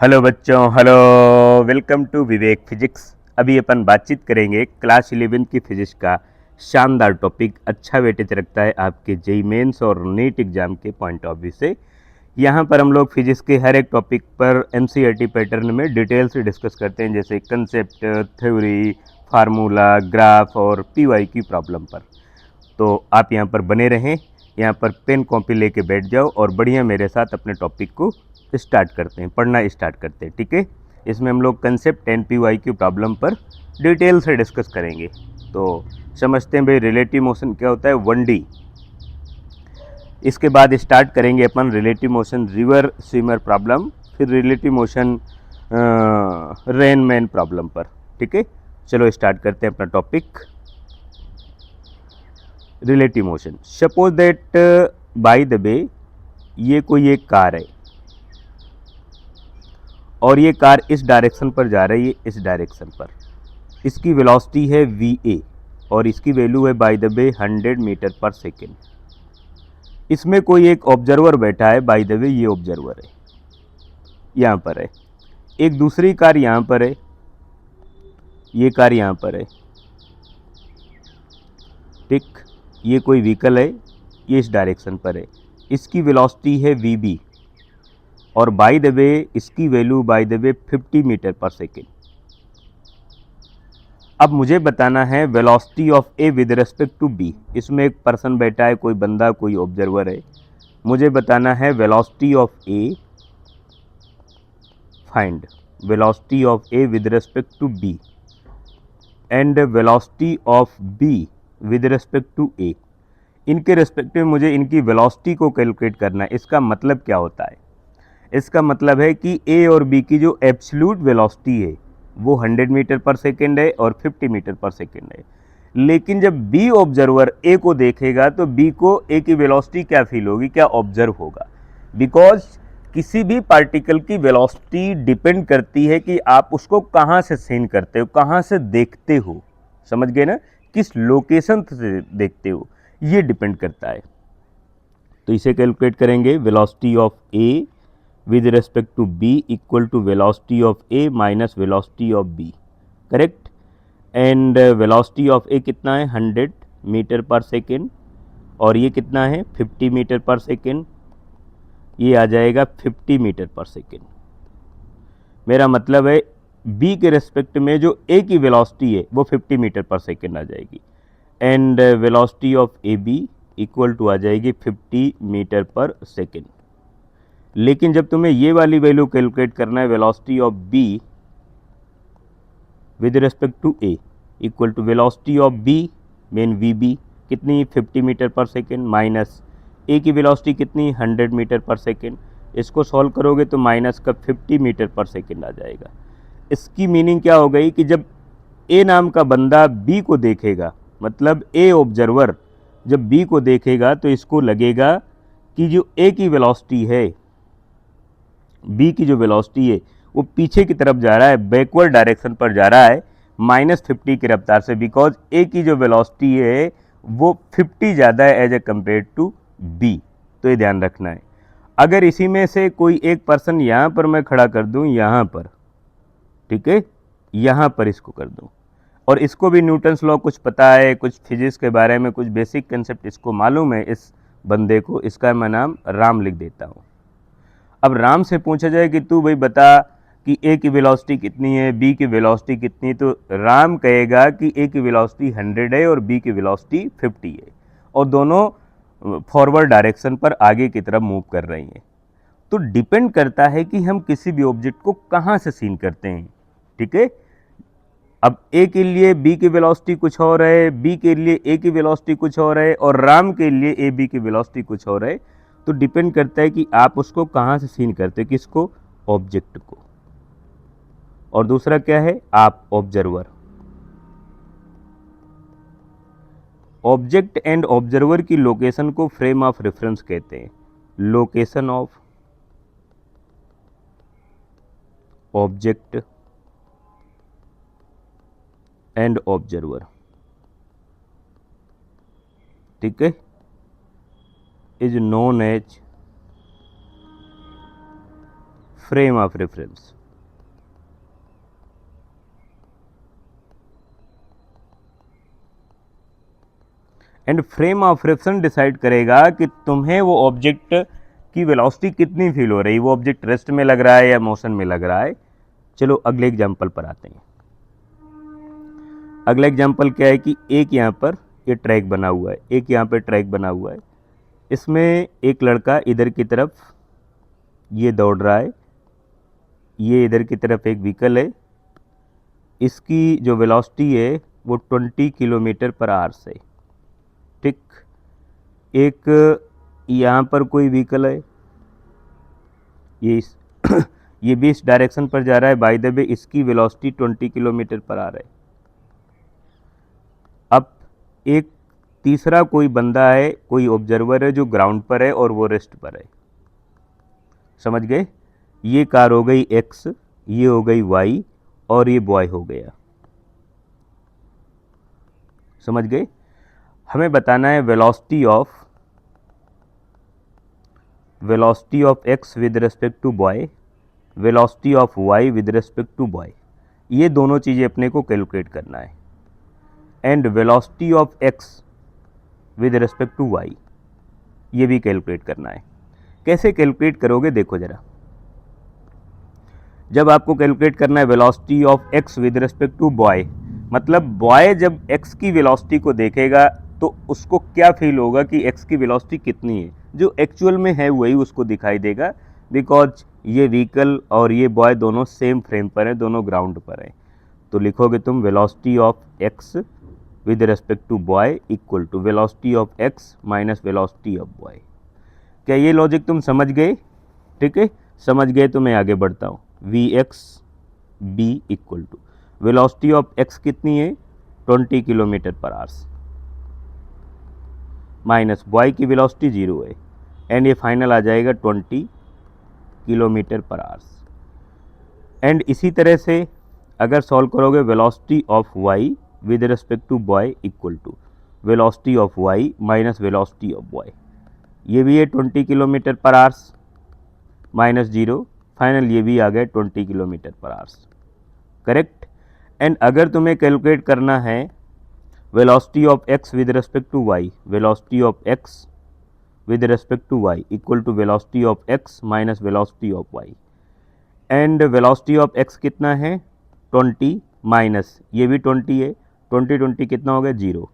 Hello बच्चों, hello. Welcome to Vivek physics. अभी अपन बातचीत करेंगे क्लास 11 की फिजिक्स का शानदार टॉपिक। अच्छा वेटेज रखता है आपके जेई मेंस और नीट एग्जाम के पॉइंट ऑफ व्यू से। यहाँ पर हम लोग फिजिक्स के हर एक टॉपिक पर एनसीईआरटी पैटर्न में डिटेल से डिस्कस करते हैं, जैसे कंसेप्ट, थ्योरी, फार्मूला, ग्राफ और पीवाई की प्रॉब्लम पर। तो आप यहाँ पर बने रहें, यहाँ पर पेन कॉपी लेके बैठ जाओ और बढ़िया मेरे साथ अपने टॉपिक को स्टार्ट करते हैं, पढ़ना स्टार्ट करते हैं। ठीक है, इसमें हम लोग कंसेप्ट एंड पीवाई की प्रॉब्लम पर डिटेल से डिस्कस करेंगे। तो समझते हैं भाई रिलेटिव मोशन क्या होता है, 1D। इसके बाद स्टार्ट करेंगे अपन relative motion river swimmer problem, फिर relative motion rain man problem पर। ठीक है, चलो स्टार्ट करते हैं अपना topic. Relative motion, suppose that by the way ये कोई एक कार है और ये कार इस डायरेक्शन पर जा रही है, इस डायरेक्शन पर। इसकी वेलोसिटी है va और इसकी वैल्यू है bye the way 100 metre per second. इसमें कोई एक ऑब्जर्वर बैठा है, बाय द वे ये ऑब्जर्वर है, यहाँ पर है। एक दूसरी कार यहाँ पर है, ये कार यहाँ पर है। ठीक, ये कोई व्हीकल है, ये इस डायरेक्शन पर है। इसकी वेलोसिटी है vb और बाय द वे इसकी value by the way 50 metre per second. अब मुझे बताना है velocity of A with respect to B. इसमें एक पर्सन बैठा है, कोई बंदा, कोई ऑब्जर्वर है। मुझे बताना है velocity of A, find velocity of A with respect to B and velocity of B with respect to A. इनके रिस्पेक्टिव मुझे इनकी वेलोसिटी को कैलकुलेट करना है। इसका मतलब क्या होता है? इसका मतलब है कि ए और बी की जो एब्सोल्यूट वेलोसिटी है वो 100 मीटर पर सेकेंड है और 50 मीटर पर सेकेंड है। लेकिन जब बी ऑब्जर्वर ए को देखेगा तो बी को ए की वेलोसिटी क्या फील होगी, क्या ऑब्जर्व होगा? बिकॉज किसी भी पार्टिकल की वेलोसिटी डिपेंड करती है कि आप उसको कहाँ से सीन करते हो, कहाँ से देखते हो। समझ गए ना, किस लोकेशन से देखते हो, ये डिपेंड करता है। तो इसे कैलकुलेट करेंगे, velocity of A with respect to b equal to velocity of a minus velocity of b, correct. And velocity of A कितना है, 100 मीटर पर सेकेंड और ये कितना है, 50 मीटर पर सेकेंड। ये आ जाएगा 50 मीटर पर सेकेंड। मेरा मतलब है बी के रेस्पेक्ट में जो ए की वेलोसिटी है वो 50 मीटर पर सेकेंड आ जाएगी and velocity of A B equal to आ जाएगी 50 मीटर पर सेकेंड। लेकिन जब तुम्हें ये वाली वैल्यू कैलकुलेट करना है, velocity of B with respect to A equal to velocity of B मेन वी बी कितनी, 50 मीटर पर सेकेंड, माइनस ए की वेलोसिटी कितनी, 100 मीटर पर सेकेंड। इसको सॉल्व करोगे तो माइनस का 50 मीटर पर सेकेंड आ जाएगा। इसकी मीनिंग क्या हो गई कि जब ए नाम का बंदा बी को देखेगा, मतलब ए ऑब्जर्वर जब बी को देखेगा तो इसको लगेगा कि जो ए की वेलोसिटी है, बी की जो वेलोसिटी है वो पीछे की तरफ जा रहा है, बैकवर्ड डायरेक्शन पर जा रहा है -50 की रफ्तार से। बिकॉज ए की जो वेलोसिटी है वो 50 ज़्यादा है as A compare to B. तो ये ध्यान रखना है। अगर इसी में से कोई एक पर्सन यहाँ पर मैं खड़ा कर दूँ, यहाँ पर, ठीक है, यहाँ पर इसको कर दूँ और इसको भी न्यूटन्स लॉ कुछ पता है, कुछ फिजिक्स के बारे में कुछ बेसिक कंसेप्ट इसको मालूम है, इस बंदे को, इसका मैं नाम राम लिख देता हूँ। अब राम से पूछा जाए कि तू भाई बता कि ए की वेलोसिटी कितनी है, बी की वेलोसिटी कितनी है, तो राम कहेगा कि ए की वेलोसिटी 100 है और बी की वेलोसिटी 50 है और दोनों फॉरवर्ड डायरेक्शन पर आगे की तरफ मूव कर रही हैं। तो डिपेंड करता है कि हम किसी भी ऑब्जेक्ट को कहाँ से सीन करते हैं। ठीक है, अब ए के लिए बी की वेलोसिटी कुछ और है, बी के लिए ए की वेलोसिटी कुछ और है और राम के लिए ए बी की वेलोसिटी कुछ और है। तो डिपेंड करता है कि आप उसको कहाँ से सीन करते हैं, किसको, ऑब्जेक्ट को। और दूसरा क्या है, आप ऑब्जर्वर। ऑब्जेक्ट एंड ऑब्जर्वर की लोकेशन को फ्रेम ऑफ रेफरेंस कहते हैं। Location of object and observer, ठीक है, is known as frame of reference. And frame of reference decide करेगा कि तुम्हें वो ऑब्जेक्ट की वेलोसिटी कितनी फील हो रही है, वो ऑब्जेक्ट रेस्ट में लग रहा है या मोशन में लग रहा है। चलो अगले एग्जांपल पर आते हैं। अगला एग्जांपल क्या है कि एक यहाँ पर ये ट्रैक बना हुआ है, एक यहाँ पर ट्रैक बना हुआ है। इसमें एक लड़का इधर की तरफ ये दौड़ रहा है, ये इधर की तरफ एक व्हीकल है, इसकी जो वेलोसिटी है वो 20 किलोमीटर पर आवर्स है। ठीक, एक यहाँ पर कोई व्हीकल है, ये ये भी इस डायरेक्शन पर जा रहा है। बाय द वे इसकी वेलोसिटी 20 किलोमीटर पर आ रहा है। अब एक तीसरा कोई बंदा है, कोई ऑब्जर्वर है जो ग्राउंड पर है और वो रेस्ट पर है। समझ गए? ये कार हो गई एक्स, ये हो गई वाई और ये बॉय हो गया। समझ गए? हमें बताना है velocity of X with respect to boy, velocity of Y with respect to boy. ये दोनों चीज़ें अपने को कैलकुलेट करना है। And velocity of X with respect to Y, ये भी कैलकुलेट करना है। कैसे कैलकुलेट करोगे देखो ज़रा। जब आपको कैलकुलेट करना है velocity of X with respect to boy, मतलब बॉय जब एक्स की वेलोसिटी को देखेगा तो उसको क्या फील होगा कि एक्स की वेलोसिटी कितनी है, जो एक्चुअल में है वही उसको दिखाई देगा, बिकॉज ये व्हीकल और ये बॉय दोनों सेम फ्रेम पर हैं, दोनों ग्राउंड पर हैं। तो लिखोगे तुम velocity of X with respect to boy equal to velocity of X minus velocity of boy. क्या ये लॉजिक तुम समझ गए? ठीक है, समझ गए तो मैं आगे बढ़ता हूँ। V X B equal to velocity of X कितनी है 20 kilometre per hours, minus boy की वेलोसिटी 0 है, एंड ये फाइनल आ जाएगा 20 किलोमीटर पर आवर्स। एंड इसी तरह से अगर सॉल्व करोगे velocity of Y with respect to boy equal to velocity of Y minus velocity of boy, ये भी है 20 kilometre per hours minus 0, final ये भी आ गया 20 kilometre per hours. Correct. And अगर तुम्हें कैलकुलेट करना है velocity of X with respect to Y, velocity of X with respect to Y equal to velocity of X minus velocity of Y. And velocity of X कितना है 20 minus ये भी 20 है, 20 कितना हो गया 0।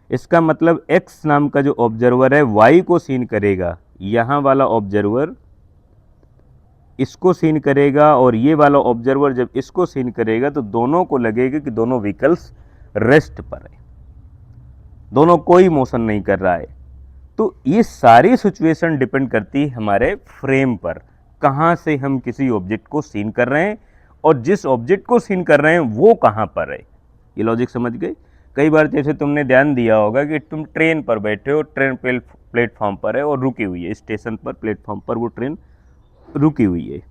इसका मतलब एक्स नाम का जो ऑब्जर्वर है वाई को सीन करेगा, यहाँ वाला ऑब्जर्वर इसको सीन करेगा और ये वाला ऑब्जर्वर जब इसको सीन करेगा तो दोनों को लगेगा कि दोनों व्हीकल्स रेस्ट पर है, दोनों कोई मोशन नहीं कर रहा है। तो ये सारी सिचुएशन डिपेंड करती है हमारे फ्रेम पर, कहाँ से हम किसी ऑब्जेक्ट को सीन कर रहे हैं और जिस ऑब्जेक्ट को सीन कर रहे हैं वो कहाँ पर है। ये लॉजिक समझ गए? कई बार जैसे तुमने ध्यान दिया होगा कि तुम ट्रेन पर बैठे हो, ट्रेन प्लेटफॉर्म पर है और रुकी हुई है, स्टेशन पर प्लेटफॉर्म पर वो ट्रेन रुकी हुई है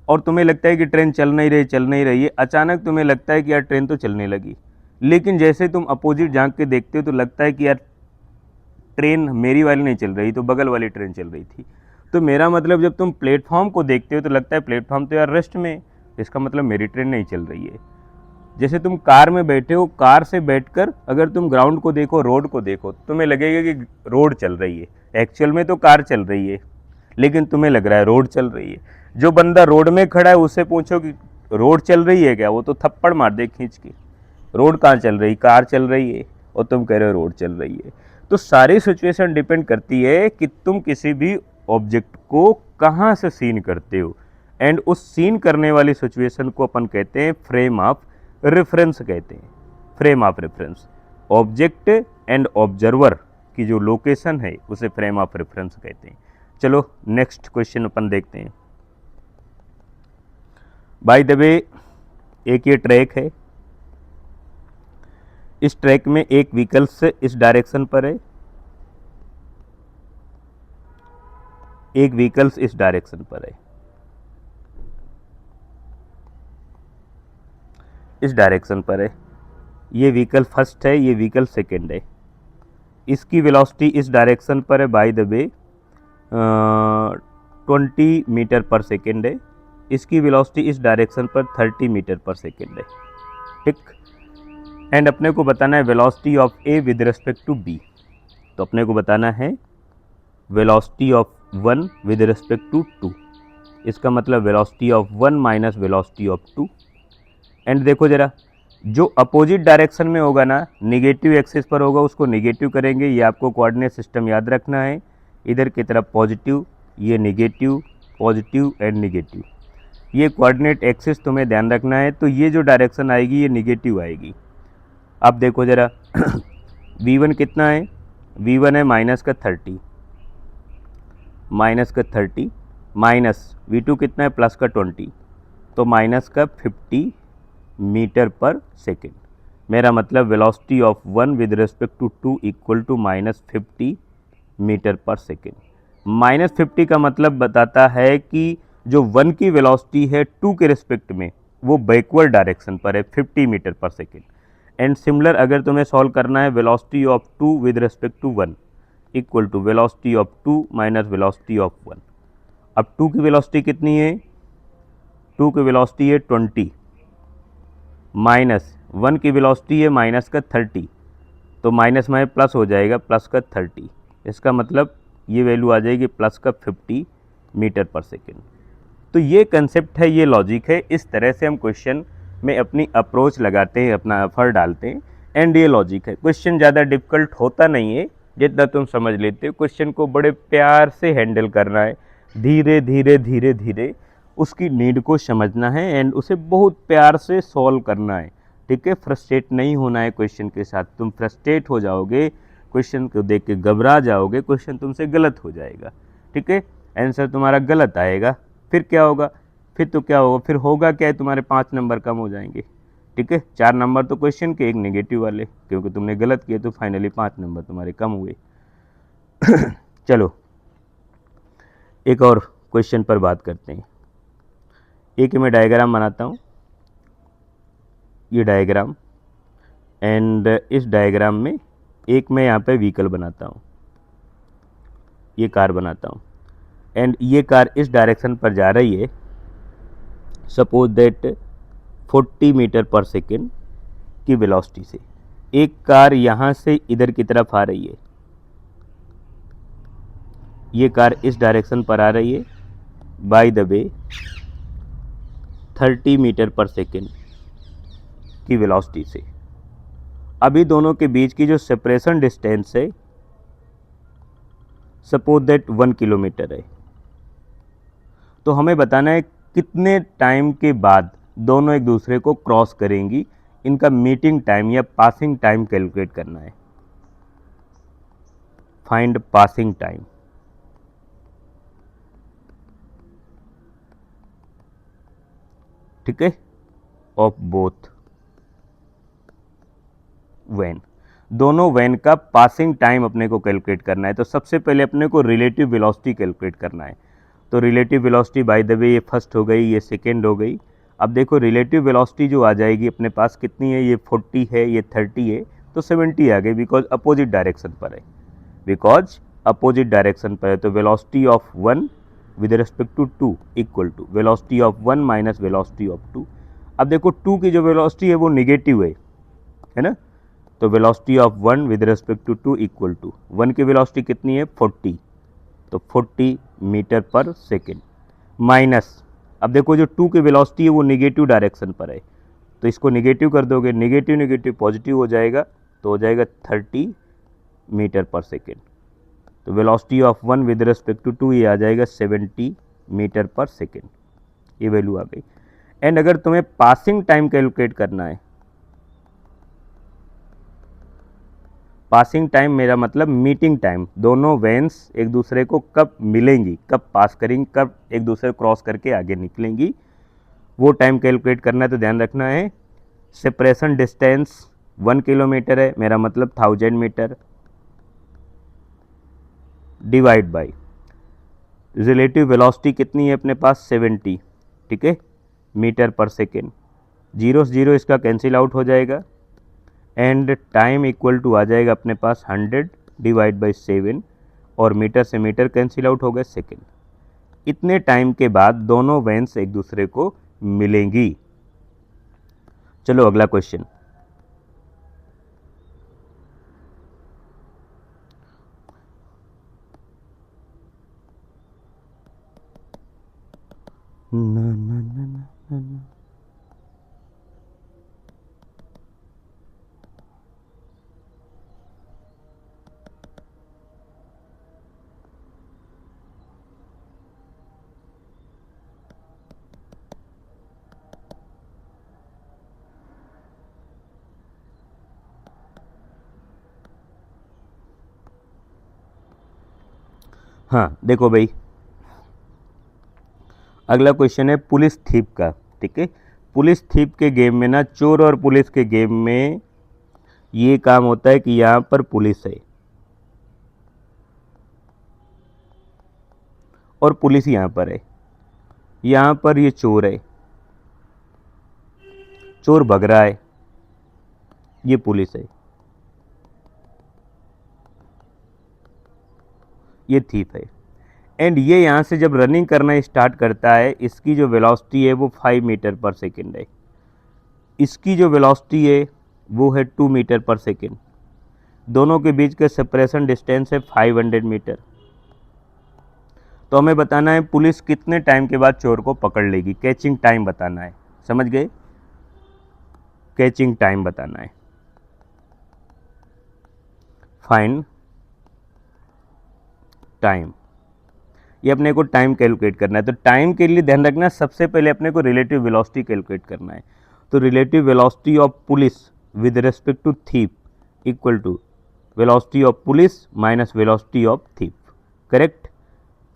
और तुम्हें लगता है कि ट्रेन चल नहीं रही है। अचानक तुम्हें लगता है कि यार ट्रेन तो चलने लगी, लेकिन जैसे तुम अपोजिट झांक के देखते हो तो लगता है कि यार ट्रेन मेरी वाली नहीं चल रही, तो बगल वाली ट्रेन चल रही थी। तो मेरा मतलब जब तुम प्लेटफॉर्म को देखते हो तो लगता है प्लेटफॉर्म तो यार रेस्ट में, इसका मतलब मेरी ट्रेन नहीं चल रही है। जैसे तुम कार में बैठे हो, कार से बैठकर अगर तुम ग्राउंड को देखो, रोड को देखो, तुम्हें लगेगा कि रोड चल रही है, एक्चुअल में तो कार चल रही है, लेकिन तुम्हें लग रहा है रोड चल रही है। जो बंदा रोड में खड़ा है उससे पूछो कि रोड चल रही है क्या, वो तो थप्पड़ मार दे खींच के, रोड कहाँ चल रही, कार चल रही है, और तुम कह रहे हो रोड चल रही है। तो सारी सिचुएशन डिपेंड करती है कि तुम किसी भी ऑब्जेक्ट को कहाँ से सीन करते हो, एंड उस सीन करने वाली सिचुएशन को अपन कहते हैं फ्रेम ऑफ रेफरेंस कहते हैं। Frame of reference, object and observer की जो लोकेशन है उसे फ्रेम ऑफ रेफरेंस कहते हैं। चलो नेक्स्ट क्वेश्चन अपन देखते हैं। बाय द वे एक ये ट्रैक है, इस ट्रैक में एक व्हीकल्स इस डायरेक्शन पर है, एक व्हीकल्स इस डायरेक्शन पर है, इस डायरेक्शन पर है। ये व्हीकल फर्स्ट है, ये व्हीकल सेकंड है। इसकी वेलोसिटी इस डायरेक्शन पर है bye the way 20 metre per second है, इसकी वेलोसिटी इस डायरेक्शन पर 30 मीटर पर सेकेंड है, ठीक। एंड अपने को बताना है velocity of A with respect to B. तो अपने को बताना है velocity of 1 with respect to 2, इसका मतलब velocity of 1 minus velocity of 2। And देखो जरा, जो अपोजिट डायरेक्शन में होगा ना, निगेटिव एक्सिस पर होगा, उसको निगेटिव करेंगे। ये आपको कोऑर्डिनेट सिस्टम याद रखना है। इधर की तरफ पॉजिटिव, ये निगेटिव, पॉजिटिव एंड निगेटिव, ये कोऑर्डिनेट एक्सिस तुम्हें ध्यान रखना है। तो ये जो डायरेक्शन आएगी ये निगेटिव आएगी। अब देखो ज़रा v1 कितना है, v1 है माइनस का 30, माइनस v2 कितना है प्लस का 20, तो माइनस का 50 मीटर पर सेकेंड। मेरा मतलब velocity of 1 with respect to 2 equal to minus 50 metre per second. Minus 50 का मतलब बताता है कि जो 1 की वेलोसिटी है 2 के रिस्पेक्ट में वो बैकवर्ड डायरेक्शन पर है 50 metre per second. And similar अगर तुम्हें सॉल्व करना है velocity of 2 with respect to 1 equal to velocity of 2 minus velocity of 1। अब 2 की वेलोसिटी कितनी है, 2 की वेलोसिटी है 20 माइनस 1 की वेलोसिटी है माइनस का 30, तो माइनस में प्लस हो जाएगा प्लस का 30, इसका मतलब ये वैल्यू आ जाएगी प्लस का 50 मीटर पर सेकेंड। तो ये कंसेप्ट है, ये लॉजिक है। इस तरह से हम क्वेश्चन में अपनी अप्रोच लगाते हैं, अपना एफर्ट डालते हैं। एंड ये लॉजिक है। क्वेश्चन ज़्यादा डिफिकल्ट होता नहीं है, जितना तुम समझ लेते हो। क्वेश्चन को बड़े प्यार से हैंडल करना है, धीरे धीरे धीरे धीरे उसकी नीड को समझना है एंड उसे बहुत प्यार से सॉल्व करना है, ठीक है। फ्रस्ट्रेट नहीं होना है क्वेश्चन के साथ। तुम फ्रस्ट्रेट हो जाओगे, क्वेश्चन को देख के घबरा जाओगे, क्वेश्चन तुमसे गलत हो जाएगा, ठीक है। आंसर तुम्हारा गलत आएगा, फिर क्या होगा, फिर तो क्या होगा, फिर होगा क्या है, तुम्हारे 5 नंबर कम हो जाएंगे, ठीक है। 4 नंबर तो क्वेश्चन के, एक नेगेटिव वाले, क्योंकि तुमने गलत किए तो फाइनली 5 नंबर तुम्हारे कम हुए। चलो एक और क्वेश्चन पर बात करते हैं। एक मैं डायग्राम बनाता हूँ, ये डायग्राम, एंड इस डायग्राम में एक मैं यहाँ पे व्हीकल बनाता हूँ, ये कार बनाता हूँ। एंड ये कार इस डायरेक्शन पर जा रही है, suppose that 40 metre per second की वेलोसिटी से। एक कार यहाँ से इधर की तरफ आ रही है, ये कार इस डायरेक्शन पर आ रही है bye the way 30 metre per second की वेलोसिटी से। अभी दोनों के बीच की जो सेपरेशन डिस्टेंस है सपोज दैट 1 किलोमीटर है। तो हमें बताना है कितने टाइम के बाद दोनों एक दूसरे को क्रॉस करेंगी, इनका मीटिंग टाइम या पासिंग टाइम कैलकुलेट करना है। Find passing time. ठीक है, ऑफ बोथ वैन, दोनों वैन का पासिंग टाइम अपने को कैलकुलेट करना है। तो सबसे पहले अपने को रिलेटिव वेलोसिटी कैलकुलेट करना है। तो relative velocity bye the way ये फर्स्ट हो गई, ये सेकेंड हो गई। अब देखो रिलेटिव वेलोसिटी जो आ जाएगी अपने पास कितनी है, ये 40 है, ये 30 है, तो 70 आ गई, बिकॉज अपोजिट डायरेक्शन पर है, बिकॉज अपोजिट डायरेक्शन पर है। तो velocity of 1 with respect to 2 equal to velocity of 1 minus velocity of 2। अब देखो 2 की जो वेलोसिटी है वो निगेटिव है ना, तो velocity of 1 with respect to 2 equal to 1 की वेलोसिटी कितनी है 40, तो 40 मीटर पर सेकेंड माइनस, अब देखो जो 2 की वेलोसिटी है वो निगेटिव डायरेक्शन पर है, तो इसको निगेटिव कर दोगे, निगेटिव निगेटिव पॉजिटिव हो जाएगा, तो हो जाएगा 30 मीटर पर सेकेंड। तो velocity of 1 with respect to 2 ये आ जाएगा 70 मीटर पर सेकेंड, ये वैल्यू आ गई। एंड अगर तुम्हें पासिंग टाइम कैलकुलेट करना है, पासिंग टाइम मेरा मतलब मीटिंग टाइम, दोनों वैन्स एक दूसरे को कब मिलेंगी, कब पास करेंगी, कब एक दूसरे को क्रॉस करके आगे निकलेंगी, वो टाइम कैलकुलेट करना है। तो ध्यान रखना है सेपरेशन डिस्टेंस 1 किलोमीटर है, मेरा मतलब 1000 metre, divide by relative velocity कितनी है अपने पास 70, ठीक है, metre per second. Zero zero इसका कैंसिल आउट हो जाएगा, एंड टाइम इक्वल टू आ जाएगा अपने पास 100 डिवाइड बाई 7, और मीटर से मीटर कैंसिल आउट हो गए सेकेंड। इतने टाइम के बाद दोनों वैन्स एक दूसरे को मिलेंगी। चलो अगला क्वेश्चन। ना ना ना ना ना। हाँ देखो भाई, अगला क्वेश्चन है पुलिस थीप का। ठीक है, पुलिस थीप के गेम में ना, चोर और पुलिस के गेम में ये काम होता है कि यहाँ पर पुलिस है और पुलिस यहाँ पर है, यहाँ पर ये चोर है, चोर भग रहा है, ये पुलिस है, ये थीप है। एंड ये यहाँ से जब रनिंग करना स्टार्ट करता है, इसकी जो वेलोसिटी है वो 5 मीटर पर सेकेंड है, इसकी जो वेलोसिटी है वो है 2 मीटर पर सेकेंड। दोनों के बीच का सेपरेशन डिस्टेंस है 500 मीटर। तो हमें बताना है पुलिस कितने टाइम के बाद चोर को पकड़ लेगी, कैचिंग टाइम बताना है। समझ गए? कैचिंग टाइम बताना है। फाइंड टाइम, ये अपने को टाइम कैलकुलेट करना है। तो टाइम के लिए ध्यान रखना, सबसे पहले अपने को रिलेटिव वेलोसिटी कैलकुलेट करना है। तो relative velocity of police with respect to thief equal to velocity of police minus velocity of thief. Correct?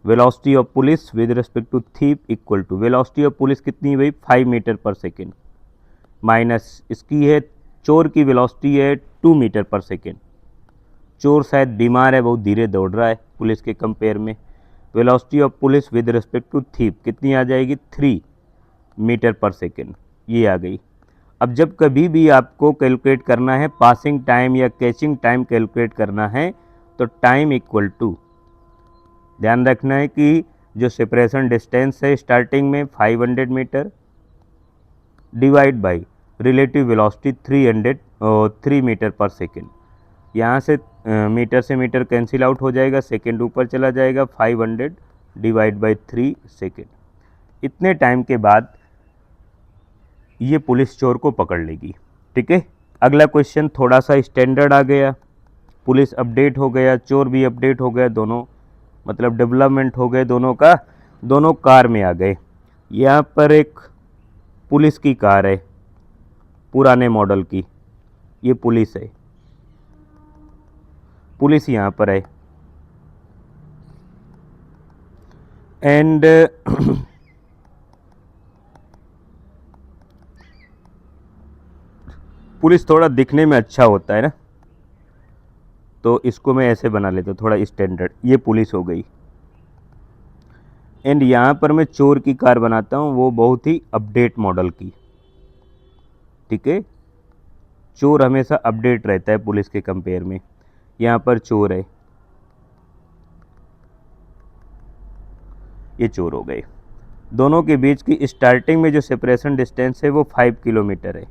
Velocity of police with respect to thief equal to velocity of police कितनी भाई, 5 metre per second, minus इसकी है चोर की velocity है 2 metre per second. चोर शायद बीमार है, बहुत धीरे दौड़ रहा है पुलिस के कंपेयर में। Velocity of police with respect to thief कितनी आ जाएगी, 3 मीटर पर सेकेंड, ये आ गई। अब जब कभी भी आपको कैलकुलेट करना है पासिंग टाइम या कैचिंग टाइम कैलकुलेट करना है, तो टाइम इक्वल टू, ध्यान रखना है कि जो सेपरेशन डिस्टेंस है स्टार्टिंग में 500 metre divide by relative velocity 3 metre per second. यहाँ से मीटर से मीटर कैंसिल आउट हो जाएगा, सेकेंड ऊपर चला जाएगा, 500 डिवाइड बाई 3 सेकेंड। इतने टाइम के बाद ये पुलिस चोर को पकड़ लेगी। ठीक है, अगला क्वेश्चन थोड़ा सा स्टैंडर्ड आ गया, पुलिस अपडेट हो गया, चोर भी अपडेट हो गया, दोनों मतलब डेवलपमेंट हो गए दोनों का, दोनों कार में आ गए। यहाँ पर एक पुलिस की कार है पुराने मॉडल की, ये पुलिस है, पुलिस यहाँ पर है एंड पुलिस थोड़ा दिखने में अच्छा होता है ना, तो इसको मैं ऐसे बना लेता हूँ थोड़ा स्टैंडर्ड, ये पुलिस हो गई। एंड यहाँ पर मैं चोर की कार बनाता हूँ, वो बहुत ही अपडेट मॉडल की। ठीक है, चोर हमेशा अपडेट रहता है पुलिस के कंपेयर में। यहाँ पर चोर है, ये चोर हो गए। दोनों के बीच की स्टार्टिंग में जो सेपरेशन डिस्टेंस है वो 5 किलोमीटर है।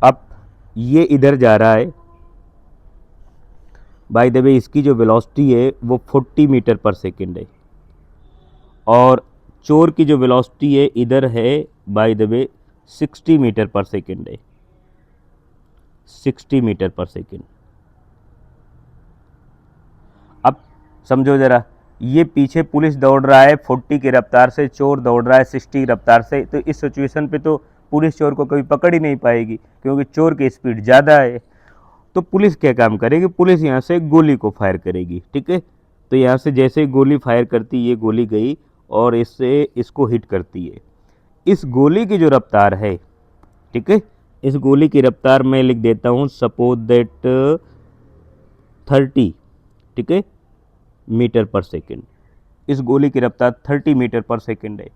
अब ये इधर जा रहा है, बाय द वे इसकी जो वेलोसिटी है वो 40 मीटर पर सेकेंड है, और चोर की जो वेलोसिटी है इधर है bye the way 60 metre per second है, 60 मीटर पर सेकेंड। अब समझो जरा, ये पीछे पुलिस दौड़ रहा है 40 की रफ्तार से, चोर दौड़ रहा है 60 की रफ्तार से, तो इस सिचुएशन पे तो पुलिस चोर को कभी पकड़ ही नहीं पाएगी क्योंकि चोर की स्पीड ज़्यादा है। तो पुलिस क्या काम करेगी, पुलिस यहाँ से गोली को फायर करेगी। ठीक है, तो यहाँ से जैसे गोली फायर करती, ये गोली गई और इससे इसको हिट करती है। इस गोली की जो रफ्तार है, ठीक है, इस गोली की रफ्तार मैं लिख देता हूँ सपोज दैट 30, ठीक है, मीटर पर सेकेंड। इस गोली की रफ्तार 30 मीटर पर सेकेंड है।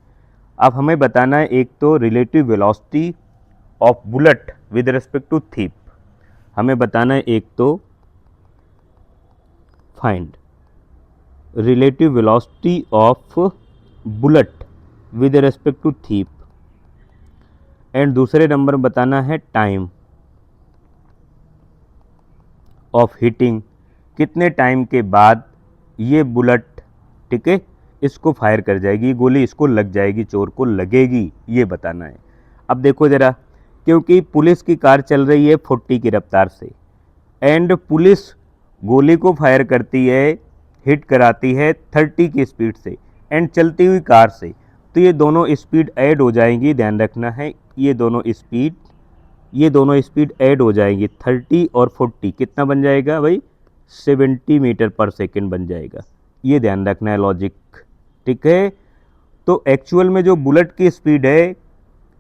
अब हमें बताना है एक तो relative velocity of bullet with respect to thief, हमें बताना है एक तो find relative velocity of bullet with respect to thief, and दूसरे नंबर बताना है टाइम ऑफ हिटिंग, कितने टाइम के बाद ये बुलेट, ठीक है, इसको फायर कर जाएगी, गोली इसको लग जाएगी, चोर को लगेगी, ये बताना है। अब देखो ज़रा, क्योंकि पुलिस की कार चल रही है 40 की रफ्तार से एंड पुलिस गोली को फायर करती है, हिट कराती है 30 की स्पीड से एंड चलती हुई कार से, तो ये दोनों स्पीड ऐड हो जाएंगी, ध्यान रखना है, ये दोनों स्पीड ऐड हो जाएंगी, 30 और 40 कितना बन जाएगा भाई, 70 मीटर पर सेकेंड बन जाएगा, ये ध्यान रखना है लॉजिक, ठीक है। तो एक्चुअल में जो बुलेट की स्पीड है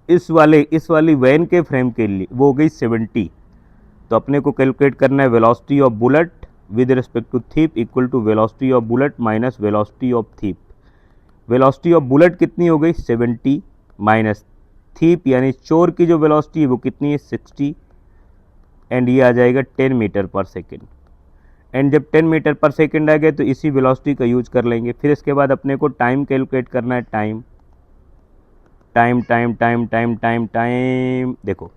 इस वाली वैन के फ्रेम के लिए वो हो गई 70, तो अपने को कैलकुलेट करना है velocity of bullet with respect to thief equal to velocity of bullet minus velocity of thief. Velocity of bullet कितनी हो गई 70 माइनस थीप यानी चोर की जो वेलोसिटी है वो कितनी है 60, एंड ये आ जाएगा 10 मीटर पर सेकेंड, एंड जब 10 मीटर पर सेकेंड आ गए तो इसी वेलोसिटी का यूज कर लेंगे। फिर इसके बाद अपने को टाइम कैलकुलेट करना है, टाइम देखो,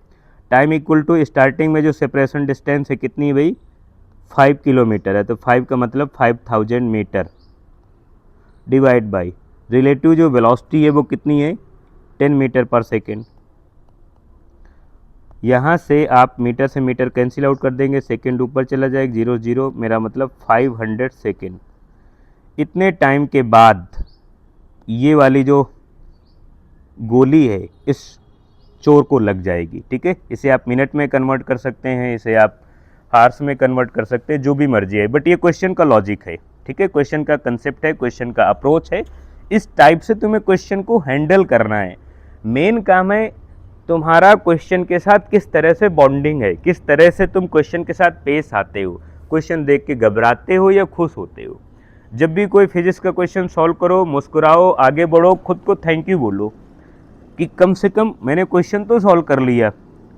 टाइम इक्वल टू स्टार्टिंग में जो सेपरेशन डिस्टेंस है कितनी है भाई 5 किलोमीटर है, तो 5 का मतलब 5000 मीटर डिवाइड बाई रिलेटिव जो वेलोसिटी है वो कितनी है 10 मीटर पर सेकेंड। यहाँ से आप मीटर से मीटर कैंसिल आउट कर देंगे, सेकेंड ऊपर चला जाएगा, 0 0, मेरा मतलब 500 सेकेंड। इतने टाइम के बाद ये वाली जो गोली है इस चोर को लग जाएगी, ठीक है। इसे आप मिनट में कन्वर्ट कर सकते हैं, इसे आप हार्स में कन्वर्ट कर सकते हैं, जो भी मर्जी है, बट ये क्वेश्चन का लॉजिक है, ठीक है, क्वेश्चन का कंसेप्ट है, क्वेश्चन का अप्रोच है, इस टाइप से तुम्हें क्वेश्चन को हैंडल करना है। मेन काम है तुम्हारा क्वेश्चन के साथ किस तरह से बॉन्डिंग है, किस तरह से तुम क्वेश्चन के साथ पेश आते हो, क्वेश्चन देख के घबराते हो या खुश होते हो। जब भी कोई फिजिक्स का क्वेश्चन सॉल्व करो, मुस्कुराओ, आगे बढ़ो, खुद को थैंक यू बोलो कि कम से कम मैंने क्वेश्चन तो सॉल्व कर लिया,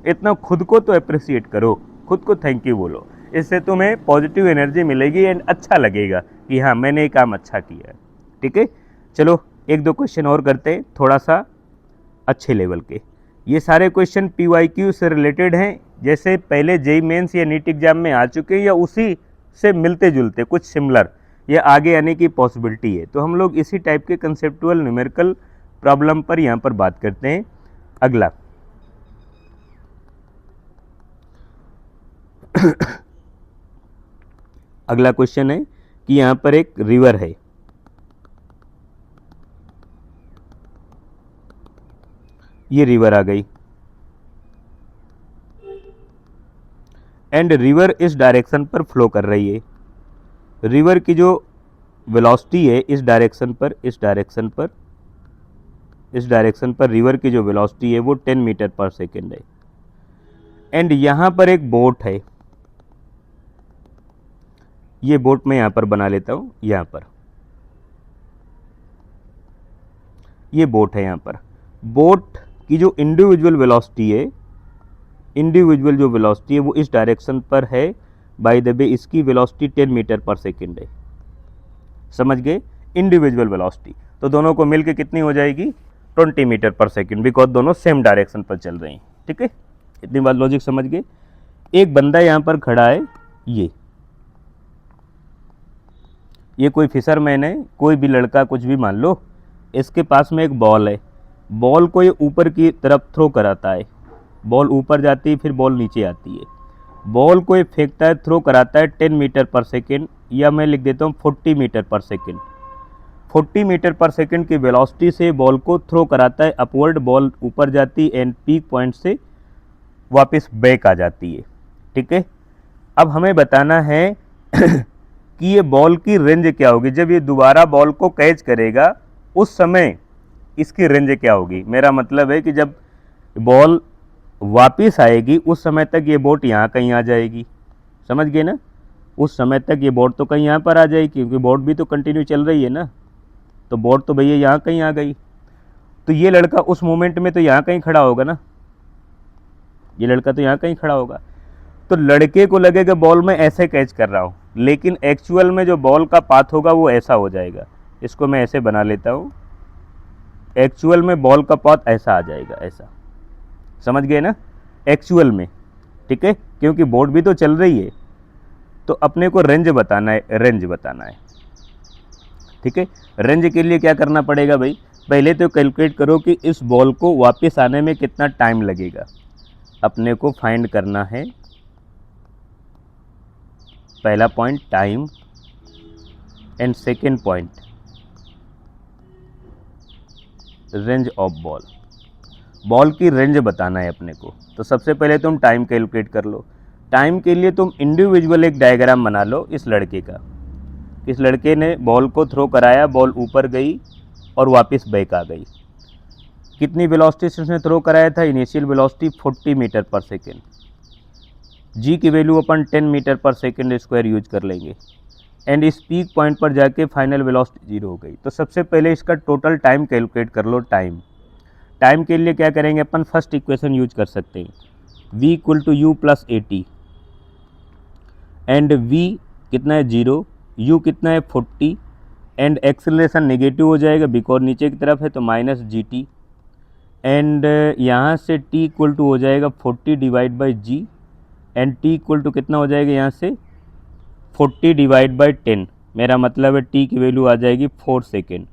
इतना खुद को तो अप्रिशिएट करो, खुद को थैंक यू बोलो, इससे तुम्हें पॉजिटिव एनर्जी मिलेगी एंड अच्छा लगेगा कि हाँ मैंने ये काम अच्छा किया है, ठीक है। चलो एक दो क्वेश्चन और करते हैं थोड़ा सा अच्छे लेवल के। ये सारे क्वेश्चन PYQ से रिलेटेड हैं, जैसे पहले जेईई मेंस या नीट एग्जाम में आ चुके हैं या उसी से मिलते जुलते कुछ सिमिलर या आगे आने की पॉसिबिलिटी है, तो हम लोग इसी टाइप के कंसेप्चुअल न्यूमेरिकल प्रॉब्लम पर यहाँ पर बात करते हैं। अगला अगला क्वेश्चन है कि यहाँ पर एक रिवर है, ये रिवर आ गई एंड रिवर इस डायरेक्शन पर फ्लो कर रही है। रिवर की जो वेलोसिटी है इस डायरेक्शन पर रिवर की जो वेलोसिटी है वो 10 मीटर पर सेकेंड है, एंड यहाँ पर एक बोट है, ये बोट मैं यहाँ पर बना लेता हूँ, यहाँ पर ये बोट है, यहाँ पर बोट की जो इंडिविजुअल वेलोसिटी है वो इस डायरेक्शन पर है, बाय द वे इसकी वेलोसिटी 10 मीटर पर सेकेंड है, समझ गए, इंडिविजुअल वेलोसिटी, तो दोनों को मिलके कितनी हो जाएगी 20 मीटर पर सेकेंड, बिकॉज दोनों सेम डायरेक्शन पर चल रहे हैं, ठीक है, इतनी बात लॉजिक समझ गए। एक बंदा यहाँ पर खड़ा है, ये कोई फिशरमैन है, कोई भी लड़का कुछ भी मान लो, इसके पास में एक बॉल है, बॉल को ये ऊपर की तरफ थ्रो कराता है, बॉल ऊपर जाती है फिर बॉल नीचे आती है, बॉल को ये फेंकता है, थ्रो कराता है 10 मीटर पर सेकेंड, या मैं लिख देता हूँ 40 metre per second. 40 metre per second की वेलोसिटी से बॉल को थ्रो कराता है अपवर्ड, बॉल ऊपर जाती है एंड पीक पॉइंट से वापस बैक आ जाती है, ठीक है। अब हमें बताना है कि ये बॉल की रेंज क्या होगी, जब ये दोबारा बॉल को कैच करेगा उस समय इसकी रेंज क्या होगी। मेरा मतलब है कि जब बॉल वापस आएगी उस समय तक ये बोट यहाँ कहीं आ जाएगी, समझ गए ना, उस समय तक ये बोट तो कहीं यहाँ पर आ जाएगी, क्योंकि बोट भी तो कंटिन्यू चल रही है ना, तो बोट तो भैया यहाँ कहीं आ गई, तो ये लड़का उस मोमेंट में तो यहाँ कहीं खड़ा होगा ना, ये लड़का तो यहाँ कहीं खड़ा होगा, तो लड़के को लगेगा बॉल में ऐसे कैच कर रहा हूँ, लेकिन एक्चुअल में जो बॉल का पाथ होगा वो ऐसा हो जाएगा। इसको मैं ऐसे बना लेता हूँ, एक्चुअल में बॉल का पाथ ऐसा आ जाएगा, ऐसा, समझ गए ना, एक्चुअल में, ठीक है, क्योंकि बोर्ड भी तो चल रही है, तो अपने को रेंज बताना है, रेंज बताना है, ठीक है। रेंज के लिए क्या करना पड़ेगा भाई, पहले तो कैलकुलेट करो कि इस बॉल को वापस आने में कितना टाइम लगेगा। अपने को फाइंड करना है पहला point time and second point range of ball. Ball की रेंज बताना है अपने को। तो सबसे पहले तुम टाइम कैलकुलेट कर लो। टाइम के लिए तुम इंडिविजुअल एक डायग्राम बना लो इस लड़के का। इस लड़के ने बॉल को थ्रो कराया, बॉल ऊपर गई और वापस बैक आ गई। कितनी वेलोसिटी से उसने थ्रो कराया था, initial velocity 40 metre per second. जी की वैल्यू अपन 10 metre per second square use कर लेंगे एंड इस पीक पॉइंट पर जाके फाइनल वेलोसिटी 0 हो गई। तो सबसे पहले इसका टोटल टाइम कैलकुलेट कर लो। टाइम के लिए क्या करेंगे अपन, फर्स्ट इक्वेशन यूज कर सकते हैं, v equal to U plus A T and v कितना है 0, u कितना है 40 एंड एक्सेलरेशन नेगेटिव हो जाएगा बिकॉज नीचे की तरफ है तो माइनस जी टी एंड यहाँ से t इक्वल टू हो जाएगा 40 divide by G and t equal to कितना हो जाएगा यहाँ से 40 डिवाइड बाई 10, मेरा मतलब है t की वैल्यू आ जाएगी 4 सेकेंड।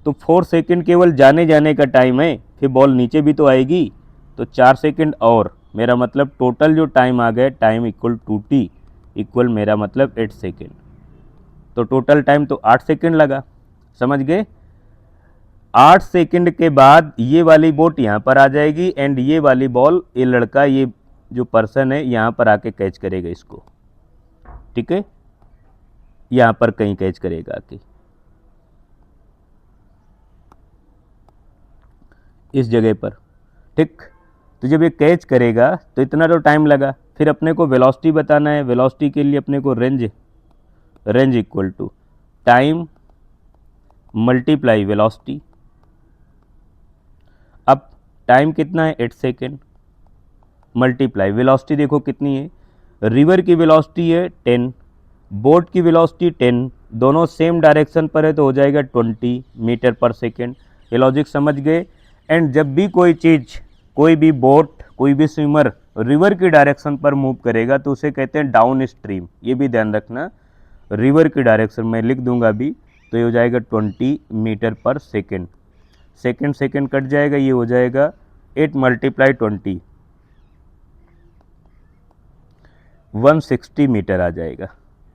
तो 4 सेकेंड केवल जाने जाने का टाइम है, फिर बॉल नीचे भी तो आएगी, तो 4 सेकेंड और, मेरा मतलब टोटल जो टाइम आ गया time equal to T equal मेरा मतलब 8 सेकेंड। तो टोटल टाइम तो 8 सेकेंड लगा, समझ गए। 8 सेकेंड के बाद ये वाली बोट यहाँ पर आ जाएगी एंड ये वाली बॉल, ये लड़का, ये जो पर्सन है यहाँ पर आके कैच करेगा इसको, ठीक है, यहाँ पर कहीं कैच करेगा आके, इस जगह पर, ठीक। तो जब ये कैच करेगा तो इतना तो टाइम लगा। फिर अपने को वेलोसिटी बताना है। वेलोसिटी के लिए अपने को range equal to time multiply velocity. अब टाइम कितना है 8 सेकेंड मल्टीप्लाई वेलोसिटी, देखो कितनी है, रिवर की वेलोसिटी है 10, बोट की वेलोसिटी 10, दोनों सेम डायरेक्शन पर है तो हो जाएगा 20 मीटर पर सेकेंड। ये लॉजिक समझ गए। एंड जब भी कोई चीज़, कोई भी बोट, कोई भी स्विमर रिवर की डायरेक्शन पर मूव करेगा तो उसे कहते हैं डाउन स्ट्रीम। ये भी ध्यान रखना, रिवर की डायरेक्शन में लिख दूंगा अभी, तो ये हो जाएगा 20 metre per second. Second cut जाएगा, ये हो जाएगा 8 मल्टीप्लाई 20, 160 मीटर आ जाएगा,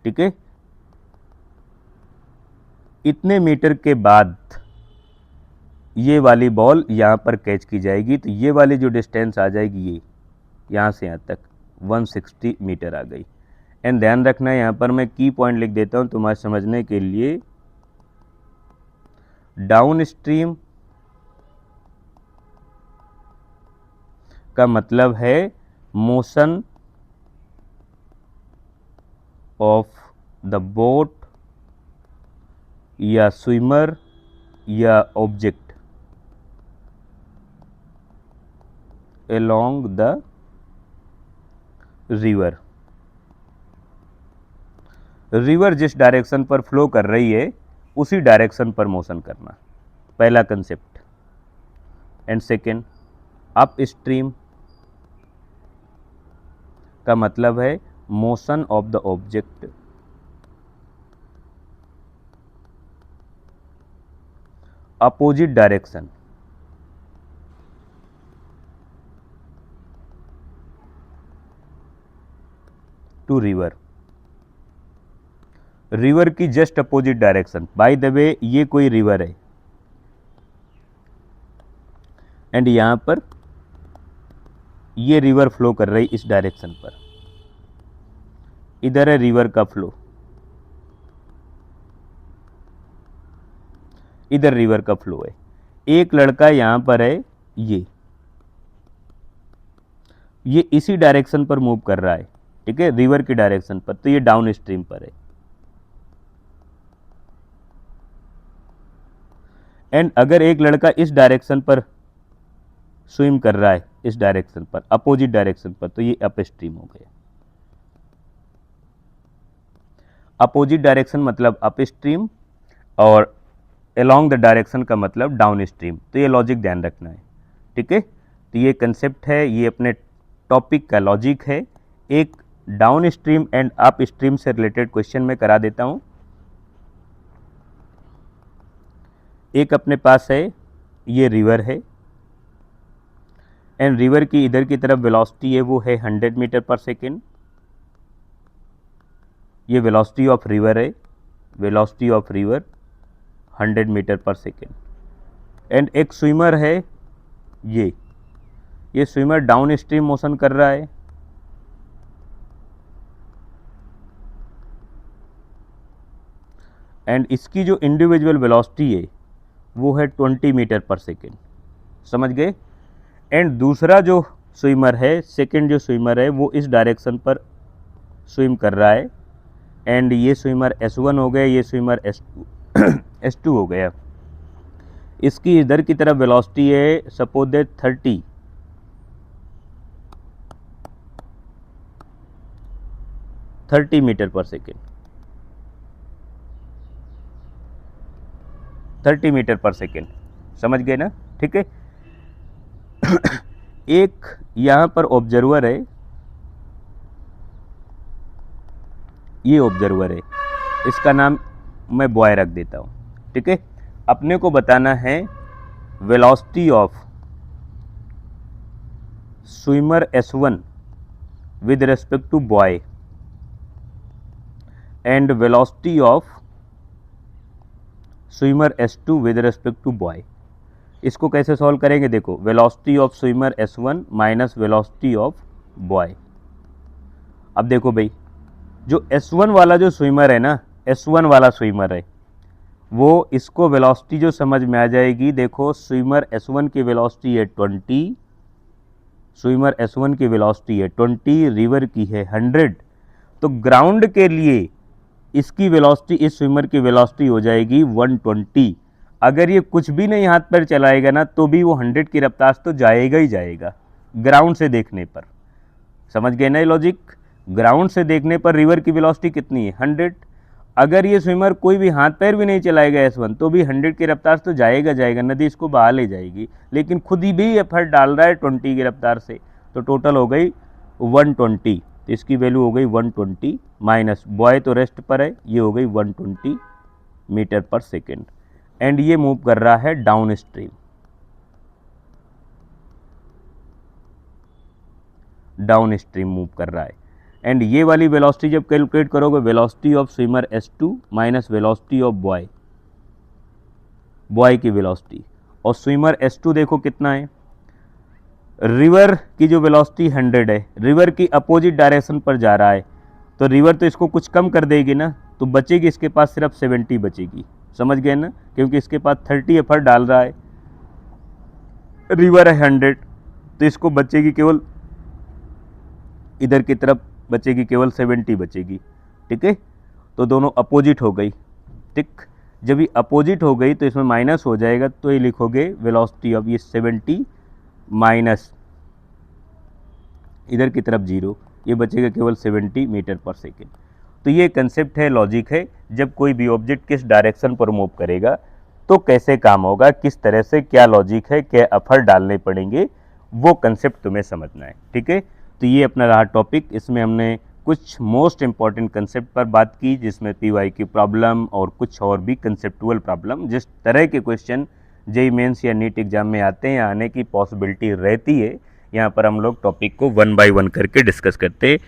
ठीक है। इतने मीटर के बाद ये वाली बॉल यहाँ पर कैच की जाएगी, तो ये वाली जो डिस्टेंस आ जाएगी, ये यहाँ से यहाँ तक 160 मीटर आ गई। एंड ध्यान रखना, यहाँ पर मैं की पॉइंट लिख देता हूँ तुम्हारे समझने के लिए। डाउन स्ट्रीम का मतलब है मोशन ऑफ द बोट या स्विमर या object along the river। River जिस डायरेक्शन पर फ्लो कर रही है उसी डायरेक्शन पर मोशन करना, पहला concept. And second, upstream का मतलब है motion of the object opposite direction to river. River की just opposite direction, by the way ये कोई रिवर है एंड यहां पर ये रिवर फ्लो कर रही इस डायरेक्शन पर, इधर है रिवर का फ्लो, इधर रिवर का फ्लो है। एक लड़का यहां पर है, ये इसी डायरेक्शन पर मूव कर रहा है, ठीक है, रिवर की डायरेक्शन पर, तो ये डाउन स्ट्रीम पर है। एंड अगर एक लड़का इस डायरेक्शन पर स्विम कर रहा है, इस डायरेक्शन पर, अपोजिट डायरेक्शन पर, तो ये अप स्ट्रीम हो गया। अपोजिट डायरेक्शन मतलब अप स्ट्रीम और अलोंग द डायरेक्शन का मतलब डाउन स्ट्रीम। तो ये लॉजिक ध्यान रखना है, ठीक है। तो ये कंसेप्ट है, ये अपने टॉपिक का लॉजिक है। एक down stream and up stream से रिलेटेड क्वेश्चन मैं करा देता हूँ। एक अपने पास है, ये रिवर है एंड रिवर की इधर की तरफ वेलोसिटी है वो है 100 मीटर पर सेकेंड। ये वेलोसिटी ऑफ रिवर है, velocity of river 100 metre per second. And एक स्विमर है, ये स्विमर डाउन स्ट्रीम मोशन कर रहा है। एंड इसकी जो इंडिविजुअल वेलोसिटी है वो है 20 मीटर पर सेकेंड, समझ गए। एंड दूसरा जो स्विमर है, सेकेंड जो स्विमर है वो इस डायरेक्शन पर स्विम कर रहा है। एंड ये स्विमर S1 हो गया, ये स्विमर S2 हो गया। इसकी इधर की तरफ वेलोसिटी है suppose that 30 metre per second, 30 metre per second, समझ गए ना, ठीक है। एक यहाँ पर ऑब्जर्वर है, ये ऑब्जर्वर है, इसका नाम मैं बॉय रख देता हूँ, ठीक है। अपने को बताना है velocity of swimmer S1 with respect to boy and velocity of swimmer S2 with respect to boy. इसको कैसे सॉल्व करेंगे, देखो velocity of swimmer S1 minus velocity of boy. अब देखो भाई, जो S1 वाला जो स्विमर है ना, S1 वाला स्विमर है वो, इसको वेलोसिटी जो समझ में आ जाएगी, देखो स्विमर S1 की वेलोसिटी है 20, स्विमर S1 की वेलोसिटी है 20, रिवर की है 100। तो ग्राउंड के लिए इसकी वेलोसिटी, इस स्विमर की वेलोसिटी हो जाएगी 120। अगर ये कुछ भी नहीं हाथ पैर चलाएगा ना तो भी वो 100 की रफ्तार से तो जाएगा ही जाएगा ग्राउंड से देखने पर, समझ गए ना ये लॉजिक। ग्राउंड से देखने पर रिवर की वेलोसिटी कितनी है 100। अगर ये स्विमर कोई भी हाथ पैर भी नहीं चलाएगा S1 तो भी 100 की रफ्तार से तो जाएगा जाएगा, नदी इसको बहा ले जाएगी। लेकिन खुद ही भी एफर्ट डाल रहा है 20 की रफ्तार से, तो टोटल हो गई 120। तो इसकी वैल्यू हो गई 120 माइनस बॉय तो रेस्ट पर है, ये हो गई 120 मीटर पर सेकेंड। एंड ये मूव कर रहा है down stream, down stream move कर रहा है। एंड ये वाली वेलोसिटी जब कैलकुलेट करोगे, velocity of swimmer S2 minus velocity of boy, boy की वेलोसिटी, और स्विमर S2 देखो कितना है। रिवर की जो वेलोसिटी 100 है, रिवर की अपोजिट डायरेक्शन पर जा रहा है, तो रिवर तो इसको कुछ कम कर देगी ना, तो बचेगी इसके पास सिर्फ 70 बचेगी, समझ गए ना, क्योंकि इसके पास 30 एफर्ट डाल रहा है, रिवर है 100, तो इसको बचेगी केवल, इधर की तरफ बचेगी केवल 70 बचेगी, ठीक है। तो दोनों अपोजिट हो गई, ठीक। जब ये अपोजिट हो गई तो इसमें माइनस हो जाएगा, तो ये लिखोगे वेलोसिटी ऑफ ये 70 माइनस इधर की तरफ 0, ये बचेगा केवल 70 मीटर पर सेकेंड। तो ये कंसेप्ट है, लॉजिक है, जब कोई भी ऑब्जेक्ट किस डायरेक्शन पर मूव करेगा तो कैसे काम होगा, किस तरह से, क्या लॉजिक है, क्या एफर्ट डालने पड़ेंगे, वो कंसेप्ट तुम्हें समझना है, ठीक है। तो ये अपना रहा टॉपिक, इसमें हमने कुछ मोस्ट इंपॉर्टेंट कंसेप्ट पर बात की, जिसमें PY की प्रॉब्लम और कुछ और भी कंसेप्टुअल प्रॉब्लम, जिस तरह के क्वेश्चन JEE मेंस या नीट एग्जाम में आते हैं या आने की पॉसिबिलिटी रहती है, यहाँ पर हम लोग टॉपिक को 1 बाय 1 करके डिस्कस करते